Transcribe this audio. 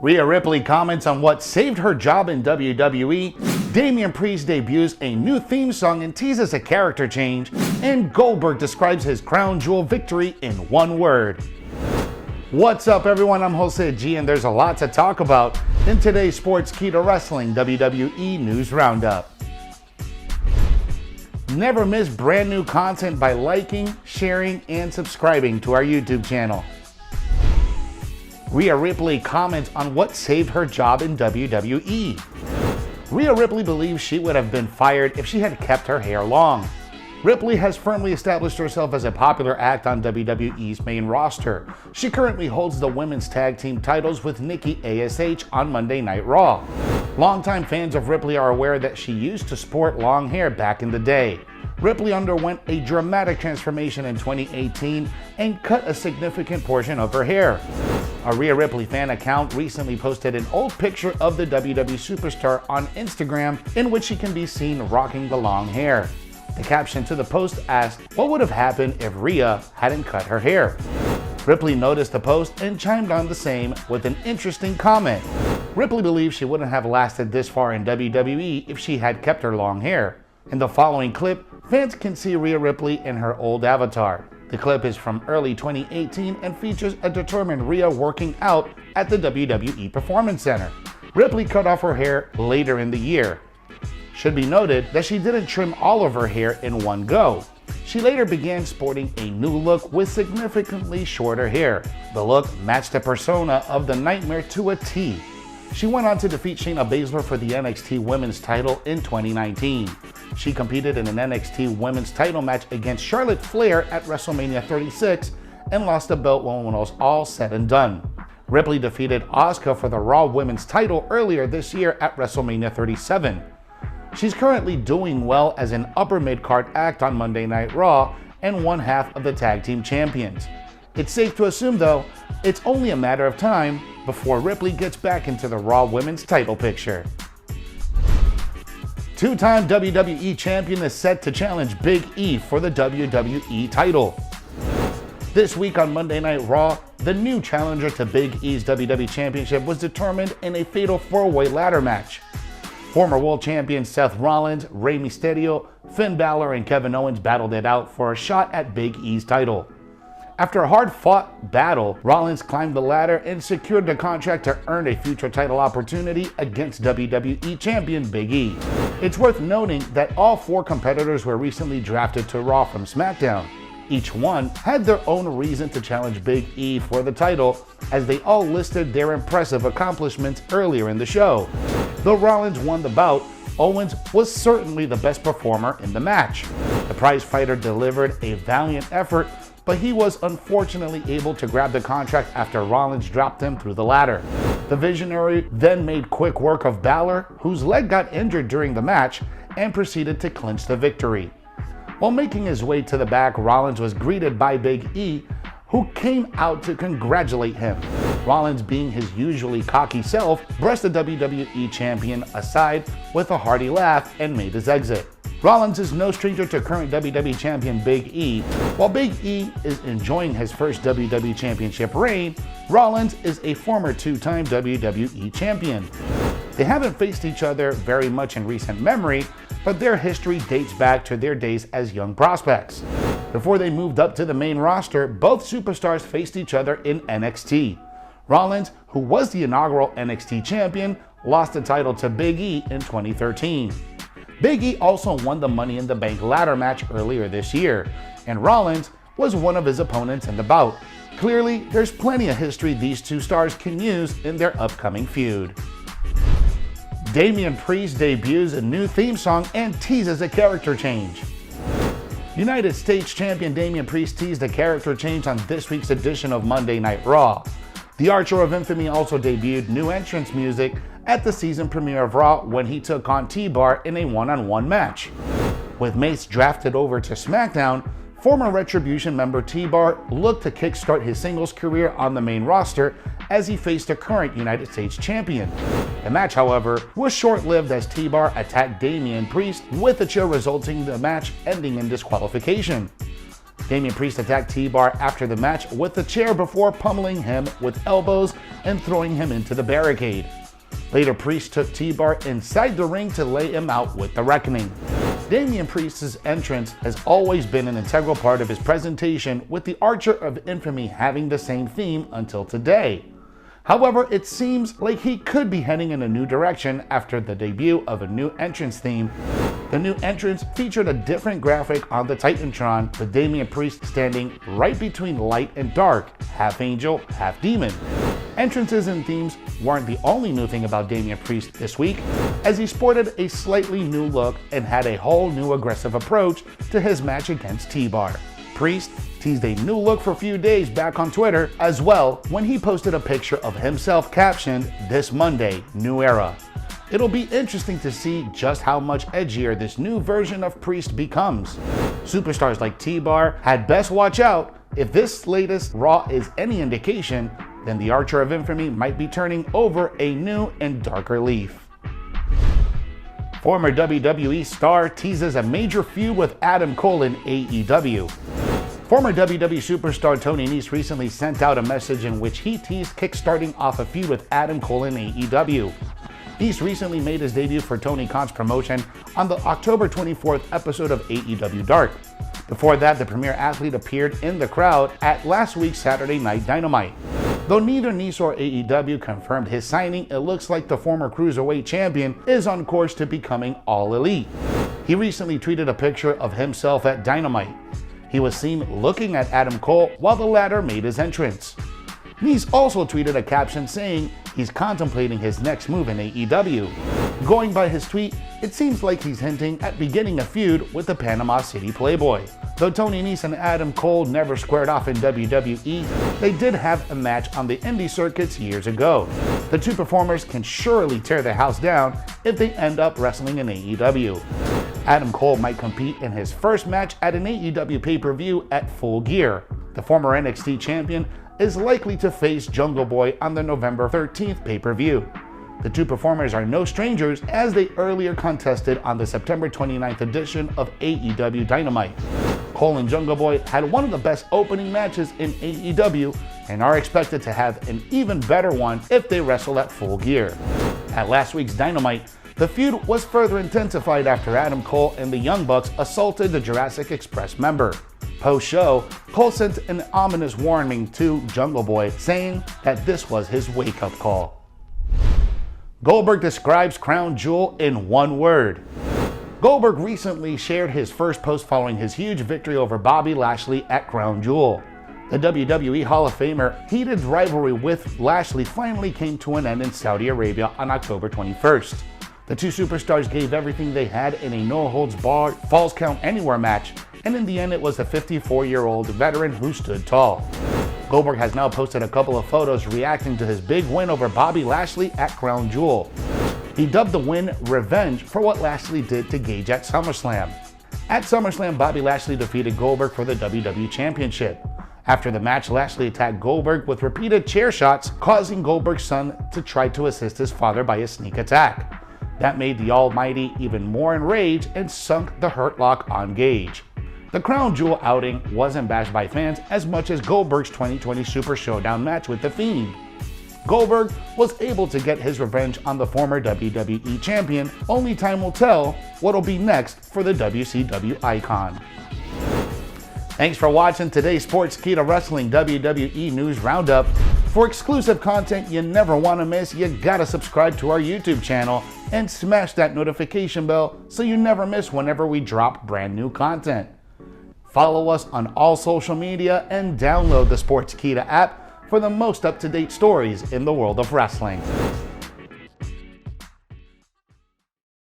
Rhea Ripley comments on what saved her job in WWE, Damian Priest debuts a new theme song and teases a character change, and Goldberg describes his crown jewel victory in one word. What's up everyone, I'm Jose G and there's a lot to talk about in today's Sportskeeda Wrestling WWE News Roundup. Never miss brand new content by liking, sharing, and subscribing to our YouTube channel. Rhea Ripley comments on what saved her job in WWE. Rhea Ripley believes she would have been fired if she had kept her hair long. Ripley has firmly established herself as a popular act on WWE's main roster. She currently holds the women's tag team titles with Nikki ASH on Monday Night Raw. Longtime fans of Ripley are aware that she used to sport long hair back in the day. Ripley underwent a dramatic transformation in 2018 and cut a significant portion of her hair. A Rhea Ripley fan account recently posted an old picture of the WWE superstar on Instagram in which she can be seen rocking the long hair. The caption to the post asked what would have happened if Rhea hadn't cut her hair. Ripley noticed the post and chimed on the same with an interesting comment. Ripley believes she wouldn't have lasted this far in WWE if she had kept her long hair. In the following clip, fans can see Rhea Ripley in her old avatar. The clip is from early 2018 and features a determined Rhea working out at the WWE Performance Center. Ripley cut off her hair later in the year. Should be noted that she didn't trim all of her hair in one go. She later began sporting a new look with significantly shorter hair. The look matched the persona of the Nightmare to a T. She went on to defeat Shayna Baszler for the NXT Women's title in 2019. She competed in an NXT Women's title match against Charlotte Flair at WrestleMania 36 and lost the belt when it was all said and done. Ripley defeated Asuka for the Raw Women's title earlier this year at WrestleMania 37. She's currently doing well as an upper mid-card act on Monday Night Raw and one half of the Tag Team Champions. It's safe to assume, though, it's only a matter of time before Ripley gets back into the Raw Women's title picture. Two-time WWE Champion is set to challenge Big E for the WWE title. This week on Monday Night Raw, the new challenger to Big E's WWE Championship was determined in a fatal four-way ladder match. Former world champion Seth Rollins, Rey Mysterio, Finn Balor, and Kevin Owens battled it out for a shot at Big E's title. After a hard-fought battle, Rollins climbed the ladder and secured the contract to earn a future title opportunity against WWE Champion Big E. It's worth noting that all four competitors were recently drafted to Raw from SmackDown. Each one had their own reason to challenge Big E for the title, as they all listed their impressive accomplishments earlier in the show. Though Rollins won the bout, Owens was certainly the best performer in the match. The prizefighter delivered a valiant effort, but he was unfortunately able to grab the contract after Rollins dropped him through the ladder. The Visionary then made quick work of Balor, whose leg got injured during the match, and proceeded to clinch the victory. While making his way to the back, Rollins was greeted by Big E, who came out to congratulate him. Rollins, being his usually cocky self, brushed the WWE Champion aside with a hearty laugh and made his exit. Rollins is no stranger to current WWE Champion Big E. While Big E is enjoying his first WWE Championship reign, Rollins is a former two-time WWE Champion. They haven't faced each other very much in recent memory, but their history dates back to their days as young prospects. Before they moved up to the main roster, both superstars faced each other in NXT. Rollins, who was the inaugural NXT champion, lost the title to Big E in 2013. Big E also won the Money in the Bank ladder match earlier this year, and Rollins was one of his opponents in the bout. Clearly, there's plenty of history these two stars can use in their upcoming feud. Damian Priest debuts a new theme song and teases a character change. United States Champion Damian Priest teased a character change on this week's edition of Monday Night Raw. The Archer of Infamy also debuted new entrance music at the season premiere of Raw when he took on T-Bar in a one-on-one match. With Mace drafted over to SmackDown, former Retribution member T-Bar looked to kickstart his singles career on the main roster as he faced the current United States Champion. The match, however, was short-lived as T-Bar attacked Damian Priest with a chair, resulting in the match ending in disqualification. Damian Priest attacked T-Bar after the match with a chair before pummeling him with elbows and throwing him into the barricade. Later, Priest took T-Bar inside the ring to lay him out with the Reckoning. Damian Priest's entrance has always been an integral part of his presentation, with the Archer of Infamy having the same theme until today. However, it seems like he could be heading in a new direction after the debut of a new entrance theme. The new entrance featured a different graphic on the Titantron, with Damian Priest standing right between light and dark, half angel, half demon. Entrances and themes weren't the only new thing about Damian Priest this week, as he sported a slightly new look and had a whole new aggressive approach to his match against T-Bar. Priest teased a new look for a few days back on Twitter as well when he posted a picture of himself captioned, "This Monday, new era." It'll be interesting to see just how much edgier this new version of Priest becomes. Superstars like T-Bar had best watch out. If this latest Raw is any indication, then the Archer of Infamy might be turning over a new and darker leaf. Former WWE Star teases a major feud with Adam Cole in AEW. Former WWE superstar Tony Nese recently sent out a message in which he teased kickstarting off a feud with Adam Cole in AEW. Nese recently made his debut for Tony Khan's promotion on the October 24th episode of AEW Dark. Before that, the premier athlete appeared in the crowd at last week's Saturday Night Dynamite. Though neither Nese or AEW confirmed his signing, it looks like the former Cruiserweight Champion is on course to becoming All Elite. He recently tweeted a picture of himself at Dynamite. He was seen looking at Adam Cole while the latter made his entrance. Nese also tweeted a caption saying he's contemplating his next move in AEW. Going by his tweet, it seems like he's hinting at beginning a feud with the Panama City Playboy. Though Tony Nese and Adam Cole never squared off in WWE, they did have a match on the indie circuits years ago. The two performers can surely tear the house down if they end up wrestling in AEW. Adam Cole might compete in his first match at an AEW pay-per-view at Full Gear. The former NXT champion is likely to face Jungle Boy on the November 13th pay-per-view. The two performers are no strangers, as they earlier contested on the September 29th edition of AEW Dynamite. Cole and Jungle Boy had one of the best opening matches in AEW and are expected to have an even better one if they wrestle at Full Gear. At last week's Dynamite, the feud was further intensified after Adam Cole and the Young Bucks assaulted the Jurassic Express member. Post-show, Cole sent an ominous warning to Jungle Boy, saying that this was his wake-up call. Goldberg describes Crown Jewel in one word. Goldberg recently shared his first post following his huge victory over Bobby Lashley at Crown Jewel. The WWE Hall of Famer heated rivalry with Lashley finally came to an end in Saudi Arabia on October 21st. The two superstars gave everything they had in a no-holds-barred Falls Count Anywhere match, and in the end it was the 54-year-old veteran who stood tall. Goldberg has now posted a couple of photos reacting to his big win over Bobby Lashley at Crown Jewel. He dubbed the win revenge for what Lashley did to Gage at SummerSlam. At SummerSlam, Bobby Lashley defeated Goldberg for the WWE Championship. After the match, Lashley attacked Goldberg with repeated chair shots, causing Goldberg's son to try to assist his father by a sneak attack. That made the Almighty even more enraged and sunk the Hurt Lock on Gage. The Crown Jewel outing wasn't bashed by fans as much as Goldberg's 2020 Super Showdown match with The Fiend. Goldberg was able to get his revenge on the former WWE Champion. Only time will tell what'll be next for the WCW icon. Thanks for watching today's Sportskeeda Wrestling WWE News Roundup. For exclusive content you never want to miss, you gotta subscribe to our YouTube channel and smash that notification bell so you never miss whenever we drop brand new content. Follow us on all social media and download the Sportskeeda app for the most up-to-date stories in the world of wrestling.